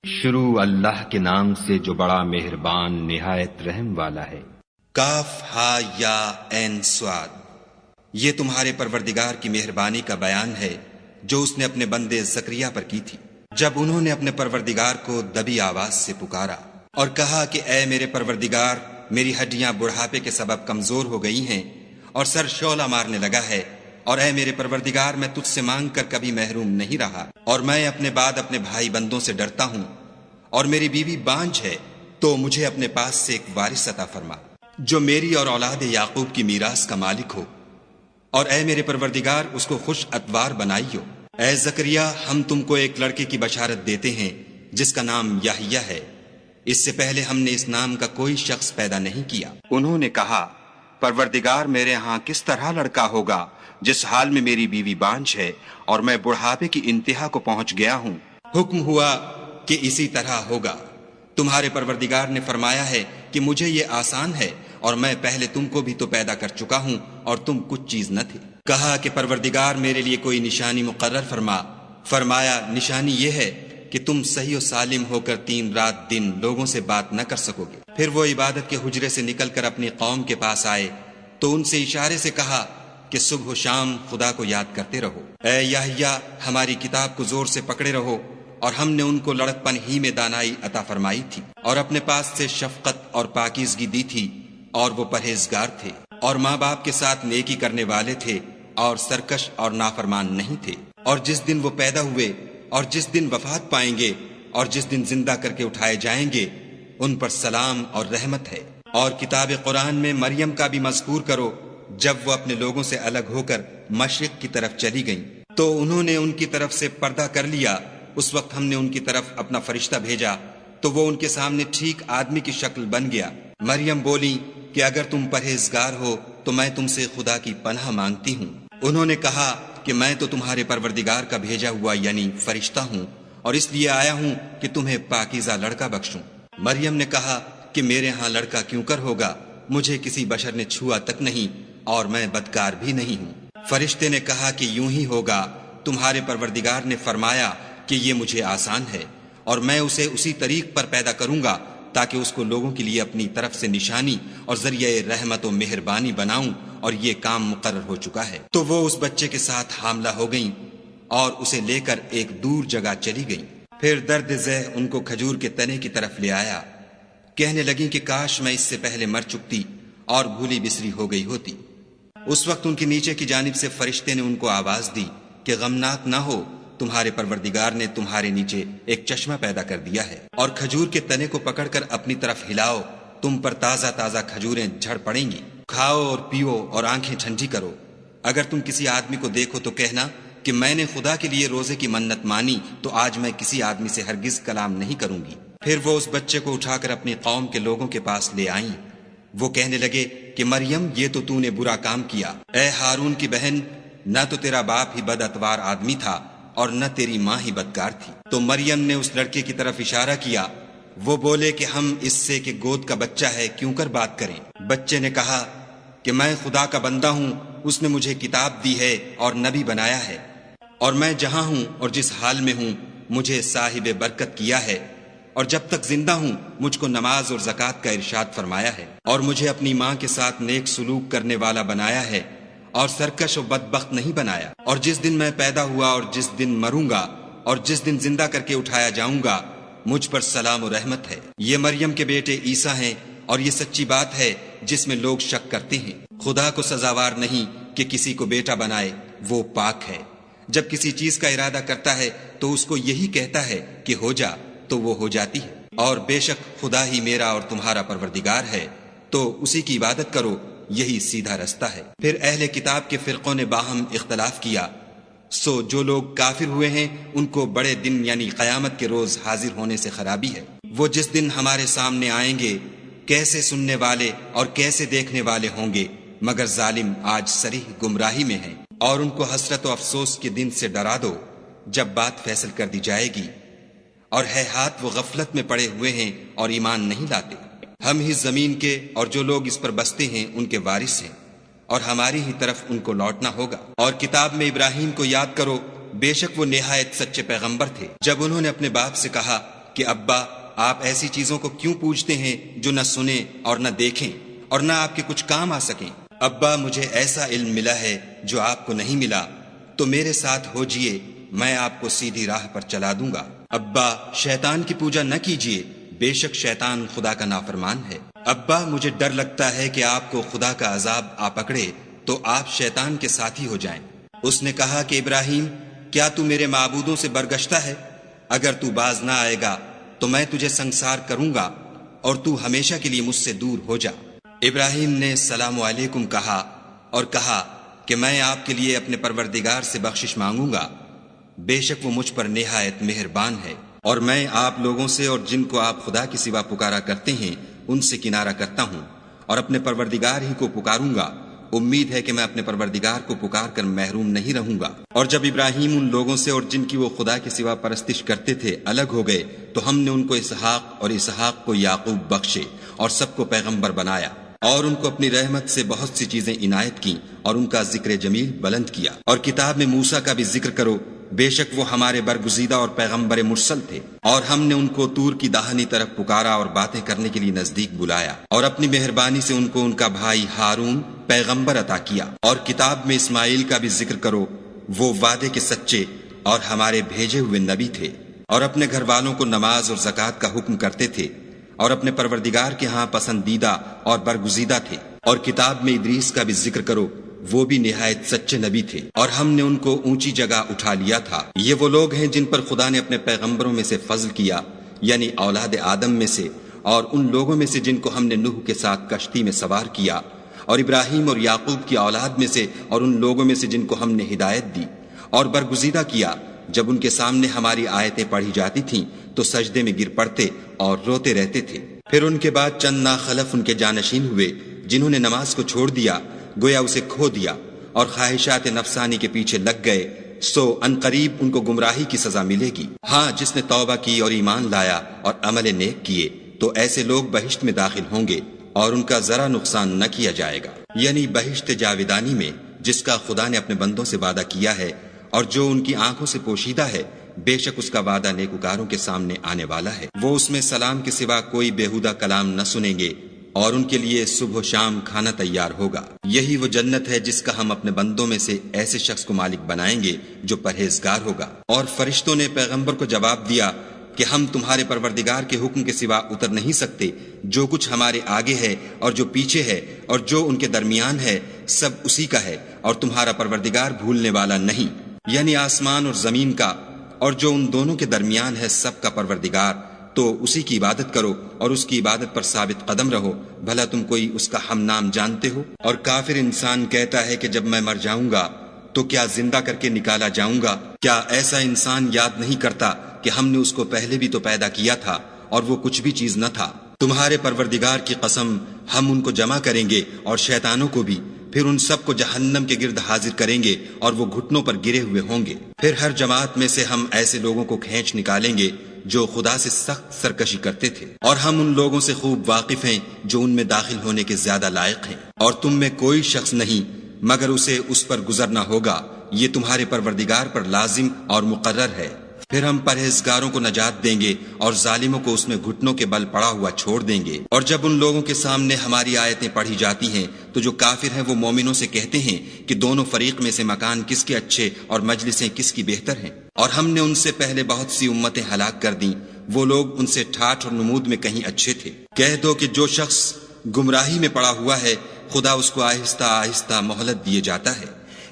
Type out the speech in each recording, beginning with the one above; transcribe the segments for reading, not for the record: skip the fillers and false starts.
شروع اللہ کے نام سے جو بڑا مہربان نہایت رحم والا ہے۔ کاف ہا یا عین صاد، یہ تمہارے پروردگار کی مہربانی کا بیان ہے جو اس نے اپنے بندے زکریا پر کی تھی، جب انہوں نے اپنے پروردگار کو دبی آواز سے پکارا اور کہا کہ اے میرے پروردگار، میری ہڈیاں بڑھاپے کے سبب کمزور ہو گئی ہیں اور سر شعلہ مارنے لگا ہے، اور اے میرے پروردگار، میں تجھ سے مانگ کر کبھی محروم نہیں رہا، اور میں اپنے بعد اپنے بھائی بندوں سے ڈرتا ہوں، اور میری بیوی بانجھ ہے، تو مجھے اپنے پاس سے ایک وارث عطا فرما جو میری اور اولاد یعقوب کی میراث کا مالک ہو، اور اے میرے پروردگار اس کو خوش اتوار بنائیو۔ اے زکریا، ہم تم کو ایک لڑکے کی بشارت دیتے ہیں جس کا نام یحییٰ ہے، اس سے پہلے ہم نے اس نام کا کوئی شخص پیدا نہیں کیا۔ انہوں نے کہا، پروردگار، میرے ہاں کس طرح لڑکا ہوگا جس حال میں میری بیوی بانجھ ہے اور میں بڑھاپے کی انتہا کو پہنچ گیا ہوں؟ حکم ہوا کہ اسی طرح ہوگا۔ تمہارے پروردگار نے فرمایا ہے کہ مجھے یہ آسان ہے، اور میں پہلے تم کو بھی تو پیدا کر چکا ہوں اور تم کچھ چیز نہ تھے۔ کہا کہ پروردگار میرے لیے کوئی نشانی مقرر فرما۔ فرمایا، نشانی یہ ہے کہ تم صحیح و سالم ہو کر 3 رات دن لوگوں سے بات نہ کر سکو گے۔ پھر وہ عبادت کے حجرے سے نکل کر اپنی قوم کے پاس آئے تو ان سے اشارے سے کہا کہ صبح و شام خدا کو یاد کرتے رہو۔ اے یحییٰ، ہماری کتاب کو زور سے پکڑے رہو، اور ہم نے ان کو لڑکپن ہی میں دانائی عطا فرمائی تھی، اور اپنے پاس سے شفقت اور پاکیزگی دی تھی، اور وہ پرہیزگار تھے، اور ماں باپ کے ساتھ نیکی کرنے والے تھے، اور سرکش اور نافرمان نہیں تھے۔ اور جس دن وہ پیدا ہوئے اور جس دن وفات پائیں گے اور جس دن زندہ کر کے اٹھائے جائیں گے، ان پر سلام اور رحمت ہے۔ اور کتاب قرآن میں مریم کا بھی مذکور کرو، جب وہ اپنے لوگوں سے الگ ہو کر مشرق کی طرف چلی گئیں تو انہوں نے ان کی طرف سے پردہ کر لیا۔ اس وقت ہم نے ان کی طرف اپنا فرشتہ بھیجا تو وہ ان کے سامنے ٹھیک آدمی کی شکل بن گیا۔ مریم بولی کہ اگر تم پرہیزگار ہو تو میں تم سے خدا کی پناہ مانگتی ہوں۔ انہوں نے کہا کہ میں تو تمہارے پروردگار کا بھیجا ہوا یعنی فرشتہ ہوں، اور اس لیے آیا ہوں کہ تمہیں پاکیزہ لڑکا بخشوں۔ مریم نے کہا کہ میرے ہاں لڑکا کیوں کر ہوگا، مجھے کسی بشر نے چھوا تک نہیں، اور میں بدکار بھی نہیں ہوں۔ فرشتے نے کہا کہ یوں ہی ہوگا، تمہارے پروردگار نے فرمایا کہ یہ مجھے آسان ہے، اور میں اسے اسی طریق پر پیدا کروں گا تاکہ اس کو لوگوں کے لیے اپنی طرف سے نشانی اور ذریعہ رحمت و مہربانی بناؤں، اور یہ کام مقرر ہو چکا ہے۔ تو وہ اس بچے کے ساتھ حاملہ ہو گئیں اور اسے لے کر ایک دور جگہ چلی گئیں۔ پھر درد ذہ ان کو کھجور کے تنے کی طرف لے آیا، کہنے لگیں کہ کاش میں اس سے پہلے مر چکتی اور بھولی بسری ہو گئی ہوتی۔ اس وقت ان کے نیچے کی جانب سے فرشتے نے ان کو آواز دی کہ غمناک نہ ہو، تمہارے پروردگار نے تمہارے نیچے ایک چشمہ پیدا کر دیا ہے، اور کھجور کے تنے کو پکڑ کر اپنی طرف ہلاؤ، تم پر تازہ تازہ کھجوریں جھڑ پڑیں گی، کھاؤ اور پیو اور آنکھیں ٹھنڈی کرو۔ اگر تم کسی آدمی کو دیکھو تو کہنا کہ میں نے خدا کے لیے روزے کی منت مانی، تو آج میں کسی آدمی سے ہرگز کلام نہیں کروں گی۔ پھر وہ اس بچے کو اٹھا کر اپنی قوم کے لوگوں کے پاس لے آئیں۔ وہ کہنے لگے کہ مریم، یہ تو نے برا کام کیا۔ اے ہارون کی بہن، نہ تو تیرا باپ ہی بد اتوار آدمی تھا اور نہ تیری ماں ہی بدکار تھی۔ تو مریم نے اس لڑکے کی طرف اشارہ کیا۔ وہ بولے کہ ہم اس سے کہ گود کا بچہ ہے کیوں کر بات کریں۔ بچے نے کہا کہ میں خدا کا بندہ ہوں، اس نے مجھے کتاب دی ہے اور نبی بنایا ہے، اور میں جہاں ہوں اور جس حال میں ہوں مجھے صاحب برکت کیا ہے، اور جب تک زندہ ہوں مجھ کو نماز اور زکوٰۃ کا ارشاد فرمایا ہے، اور مجھے اپنی ماں کے ساتھ نیک سلوک کرنے والا بنایا ہے، اور سرکش و بدبخت نہیں بنایا۔ اور جس دن میں پیدا ہوا اور جس دن مروں گا اور جس دن زندہ کر کے اٹھایا جاؤں گا، مجھ پر سلام و رحمت ہے۔ یہ مریم کے بیٹے عیسیٰ ہیں، اور یہ سچی بات ہے جس میں لوگ شک کرتے ہیں۔ خدا کو سزاوار نہیں کہ کسی کو بیٹا بنائے، وہ پاک ہے۔ جب کسی چیز کا ارادہ کرتا ہے تو اس کو یہی کہتا ہے کہ ہو جا، تو وہ ہو جاتی ہے۔ اور بے شک خدا ہی میرا اور تمہارا پروردگار ہے، تو اسی کی عبادت کرو، یہی سیدھا رستہ ہے۔ پھر اہل کتاب کے فرقوں نے باہم اختلاف کیا، سو جو لوگ کافر ہوئے ہیں ان کو بڑے دن یعنی قیامت کے روز حاضر ہونے سے خرابی ہے۔ وہ جس دن ہمارے سامنے آئیں گے کیسے سننے والے اور کیسے دیکھنے والے ہوں گے، مگر ظالم آج صریح گمراہی میں ہیں۔ اور ان کو حسرت و افسوس کے دن سے ڈرا دو جب بات فیصل کر دی جائے گی، اور ہے ہاتھ وہ غفلت میں پڑے ہوئے ہیں اور ایمان نہیں لاتے۔ ہم ہی زمین کے اور جو لوگ اس پر بستے ہیں ان کے وارث ہیں، اور ہماری ہی طرف ان کو لوٹنا ہوگا۔ اور کتاب میں ابراہیم کو یاد کرو، بے شک وہ نہایت سچے پیغمبر تھے۔ جب انہوں نے اپنے باپ سے کہا کہ ابا آپ ایسی چیزوں کو کیوں پوجتے ہیں جو نہ سنیں اور نہ دیکھیں اور نہ آپ کے کچھ کام آ سکیں؟ ابا مجھے ایسا علم ملا ہے جو آپ کو نہیں ملا، تو میرے ساتھ ہو جئے، میں آپ کو سیدھی راہ پر چلا دوں گا۔ ابا شیطان کی پوجا نہ کیجیے، بے شک شیطان خدا کا نافرمان ہے۔ ابا مجھے ڈر لگتا ہے کہ آپ کو خدا کا عذاب آ پکڑے تو آپ شیطان کے ساتھی ہو جائیں۔ اس نے کہا کہ ابراہیم، کیا تو میرے معبودوں سے برگشتہ ہے؟ اگر تو باز نہ آئے گا تو میں تجھے سنسار کروں گا اور تو ہمیشہ کے لیے مجھ سے دور ہو جا۔ ابراہیم نے السلام علیکم کہا اور کہا کہ میں آپ کے لیے اپنے پروردگار سے بخشش مانگوں گا، بے شک وہ مجھ پر نہایت مہربان ہے، اور میں آپ لوگوں سے اور جن کو آپ خدا کے سوا پکارا کرتے ہیں ان سے کنارہ کرتا ہوں اور اپنے پروردگار ہی کو پکاروں گا۔ امید ہے کہ میں اپنے پروردگار کو پکار کر محروم نہیں رہوں گا۔ اور جب ابراہیم ان لوگوں سے اور جن کی وہ خدا کے سوا پرستش کرتے تھے الگ ہو گئے تو ہم نے ان کو اسحاق اور اسحاق کو یعقوب بخشے اور سب کو پیغمبر بنایا، اور ان کو اپنی رحمت سے بہت سی چیزیں عنایت کی اور ان کا ذکر جمیل بلند کیا۔ اور کتاب میں موسیٰ کا بھی ذکر کرو، بے شک وہ ہمارے برگزیدہ اور پیغمبر مرسل تھے، اور ہم نے ان کو طور کی داہنی طرف پکارا اور باتیں کرنے کے لیے نزدیک بلایا، اور اپنی مہربانی سے ان کو ان کا بھائی ہارون پیغمبر عطا کیا۔ اور کتاب میں اسماعیل کا بھی ذکر کرو، وہ وعدے کے سچے اور ہمارے بھیجے ہوئے نبی تھے، اور اپنے گھر والوں کو نماز اور زکوٰۃ کا حکم کرتے تھے، اور اپنے پروردگار کے ہاں پسندیدہ اور برگزیدہ تھے۔ اور کتاب میں ادریس کا بھی ذکر کرو، وہ بھی نہایت سچے نبی تھے، اور ہم نے ان کو اونچی جگہ اٹھا لیا تھا۔ یہ وہ لوگ ہیں جن پر خدا نے اپنے پیغمبروں میں سے فضل کیا، یعنی اولاد آدم میں سے، اور ان لوگوں میں سے جن کو ہم نے نوح کے ساتھ کشتی میں سوار کیا، اور ابراہیم اور یعقوب کی اولاد میں سے، اور ان لوگوں میں سے جن کو ہم نے ہدایت دی اور برگزیدہ کیا۔ جب ان کے سامنے ہماری آیتیں پڑھی جاتی تھیں تو سجدے میں گر پڑتے اور روتے رہتے تھے۔ پھر ان کے بعد چند ناخلف ان کے جانشین ہوئے جنہوں نے نماز کو چھوڑ دیا، گویا اسے کھو دیا، اور خواہشات نفسانی کے پیچھے لگ گئے، سو ان قریب ان کو گمراہی کی سزا ملے گی۔ ہاں، جس نے توبہ کی اور ایمان لایا اور عمل نیک کیے تو ایسے لوگ بہشت میں داخل ہوں گے اور ان کا ذرا نقصان نہ کیا جائے گا، یعنی بہشت جاودانی میں، جس کا خدا نے اپنے بندوں سے وعدہ کیا ہے اور جو ان کی آنکھوں سے پوشیدہ ہے۔ بے شک اس کا وعدہ نیکوکاروں کے سامنے آنے والا ہے۔ وہ اس میں سلام کے سوا کوئی بیہودہ کلام نہ سنیں گے، اور ان کے لیے صبح و شام کھانا تیار ہوگا۔ یہی وہ جنت ہے جس کا ہم اپنے بندوں میں سے ایسے شخص کو مالک بنائیں گے جو پرہیزگار ہوگا۔ اور فرشتوں نے پیغمبر کو جواب دیا کہ ہم تمہارے پروردگار کے حکم کے سوا اتر نہیں سکتے، جو کچھ ہمارے آگے ہے اور جو پیچھے ہے اور جو ان کے درمیان ہے سب اسی کا ہے، اور تمہارا پروردگار بھولنے والا نہیں، یعنی آسمان اور زمین کا اور جو ان دونوں کے درمیان ہے سب کا پروردگار۔ تو اسی کی عبادت کرو اور اس کی عبادت پر ثابت قدم رہو، بھلا تم کوئی اس کا ہم نام جانتے ہو؟ اور کافر انسان کہتا ہے کہ جب میں مر جاؤں گا تو کیا زندہ کر کے نکالا جاؤں گا؟ کیا ایسا انسان یاد نہیں کرتا کہ ہم نے اس کو پہلے بھی تو پیدا کیا تھا اور وہ کچھ بھی چیز نہ تھا؟ تمہارے پروردگار کی قسم، ہم ان کو جمع کریں گے اور شیطانوں کو بھی، پھر ان سب کو جہنم کے گرد حاضر کریں گے اور وہ گھٹنوں پر گرے ہوئے ہوں گے۔ پھر ہر جماعت میں سے ہم ایسے لوگوں کو کھینچ نکالیں گے جو خدا سے سخت سرکشی کرتے تھے، اور ہم ان لوگوں سے خوب واقف ہیں جو ان میں داخل ہونے کے زیادہ لائق ہیں، اور تم میں کوئی شخص نہیں مگر اسے اس پر گزرنا ہوگا، یہ تمہارے پروردگار پر لازم اور مقرر ہے۔ پھر ہم پرہیزگاروں کو نجات دیں گے اور ظالموں کو اس میں گھٹنوں کے بل پڑا ہوا چھوڑ دیں گے۔ اور جب ان لوگوں کے سامنے ہماری آیتیں پڑھی جاتی ہیں تو جو کافر ہیں وہ مومنوں سے کہتے ہیں کہ دونوں فریق میں سے مکان کس کے اچھے اور مجلسیں کس کی بہتر ہیں، اور ہم نے ان سے پہلے بہت سی امتیں ہلاک کر دیں، وہ لوگ ان سے ٹھاٹھ اور نمود میں کہیں اچھے تھے۔ کہہ دو کہ جو شخص گمراہی میں پڑا ہوا ہے خدا اس کو آہستہ آہستہ مہلت دیے جاتا ہے،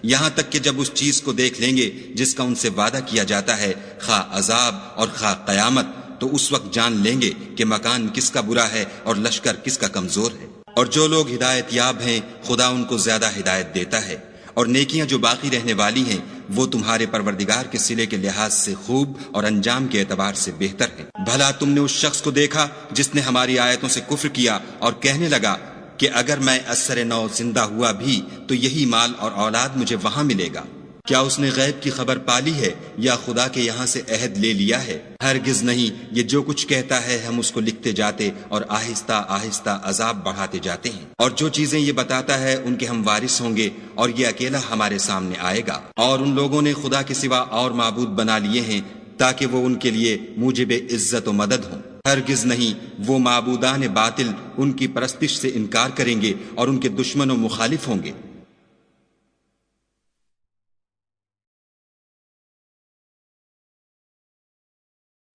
یہاں تک کہ جب اس چیز کو دیکھ لیں گے جس کا ان سے وعدہ کیا جاتا ہے، خواہ عذاب اور خواہ قیامت، تو اس وقت جان لیں گے کہ مکان کس کا برا ہے اور لشکر کس کا کمزور ہے۔ اور جو لوگ ہدایت یاب ہیں خدا ان کو زیادہ ہدایت دیتا ہے، اور نیکیاں جو باقی رہنے والی ہیں وہ تمہارے پروردگار کے صلے کے لحاظ سے خوب اور انجام کے اعتبار سے بہتر ہیں۔ بھلا تم نے اس شخص کو دیکھا جس نے ہماری آیتوں سے کفر کیا اور کہنے لگا کہ اگر میں اثر نو زندہ ہوا بھی تو یہی مال اور اولاد مجھے وہاں ملے گا؟ کیا اس نے غیب کی خبر پالی ہے یا خدا کے یہاں سے عہد لے لیا ہے؟ ہرگز نہیں، یہ جو کچھ کہتا ہے ہم اس کو لکھتے جاتے اور آہستہ آہستہ عذاب بڑھاتے جاتے ہیں۔ اور جو چیزیں یہ بتاتا ہے ان کے ہم وارث ہوں گے، اور یہ اکیلا ہمارے سامنے آئے گا۔ اور ان لوگوں نے خدا کے سوا اور معبود بنا لیے ہیں تاکہ وہ ان کے لیے موجب عزت و مدد ہوں۔ ہرگز نہیں، وہ معبودان باطل ان کی پرستش سے انکار کریں گے اور ان کے دشمن و مخالف ہوں گے۔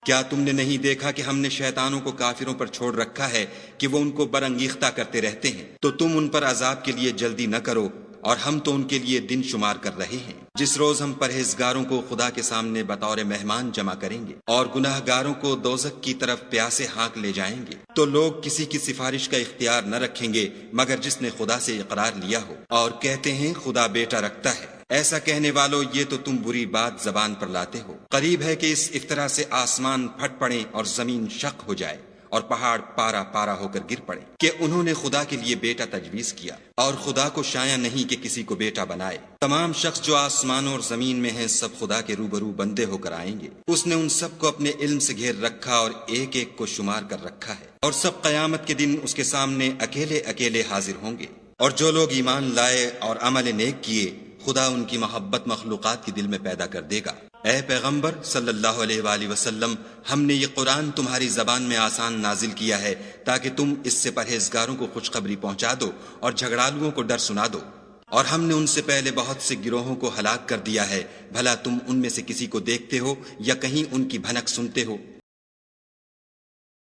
کیا تم نے نہیں دیکھا کہ ہم نے شیطانوں کو کافروں پر چھوڑ رکھا ہے کہ وہ ان کو برانگیختہ کرتے رہتے ہیں؟ تو تم ان پر عذاب کے لیے جلدی نہ کرو، اور ہم تو ان کے لیے دن شمار کر رہے ہیں، جس روز ہم پرہیزگاروں کو خدا کے سامنے بطور مہمان جمع کریں گے اور گناہ گاروں کو دوزخ کی طرف پیاسے ہانک لے جائیں گے۔ تو لوگ کسی کی سفارش کا اختیار نہ رکھیں گے مگر جس نے خدا سے اقرار لیا ہو، اور کہتے ہیں خدا بیٹا رکھتا ہے۔ ایسا کہنے والو، یہ تو تم بری بات زبان پر لاتے ہو۔ قریب ہے کہ اس افطرا سے آسمان پھٹ پڑے اور زمین شق ہو جائے اور پہاڑ پارا پارا ہو کر گر پڑے کہ انہوں نے خدا کے لیے بیٹا تجویز کیا، اور خدا کو شایع نہیں کہ کسی کو بیٹا بنائے۔ تمام شخص جو آسمانوں اور زمین میں ہیں سب خدا کے روبرو بندے ہو کر آئیں گے۔ اس نے ان سب کو اپنے علم سے گھیر رکھا اور ایک ایک کو شمار کر رکھا ہے، اور سب قیامت کے دن اس کے سامنے اکیلے اکیلے حاضر ہوں گے۔ اور جو لوگ ایمان لائے اور عمل نیک کیے، خدا ان کی محبت مخلوقات کے دل میں پیدا کر دے گا۔ اے پیغمبر صلی اللہ علیہ وآلہ وسلم، ہم نے یہ قرآن تمہاری زبان میں آسان نازل کیا ہے تاکہ تم اس سے پرہیزگاروں کو خوشخبری پہنچا دو اور جھگڑالوؤں کو ڈر سنا دو۔ اور ہم نے ان سے پہلے بہت سے گروہوں کو ہلاک کر دیا ہے، بھلا تم ان میں سے کسی کو دیکھتے ہو یا کہیں ان کی بھنک سنتے ہو؟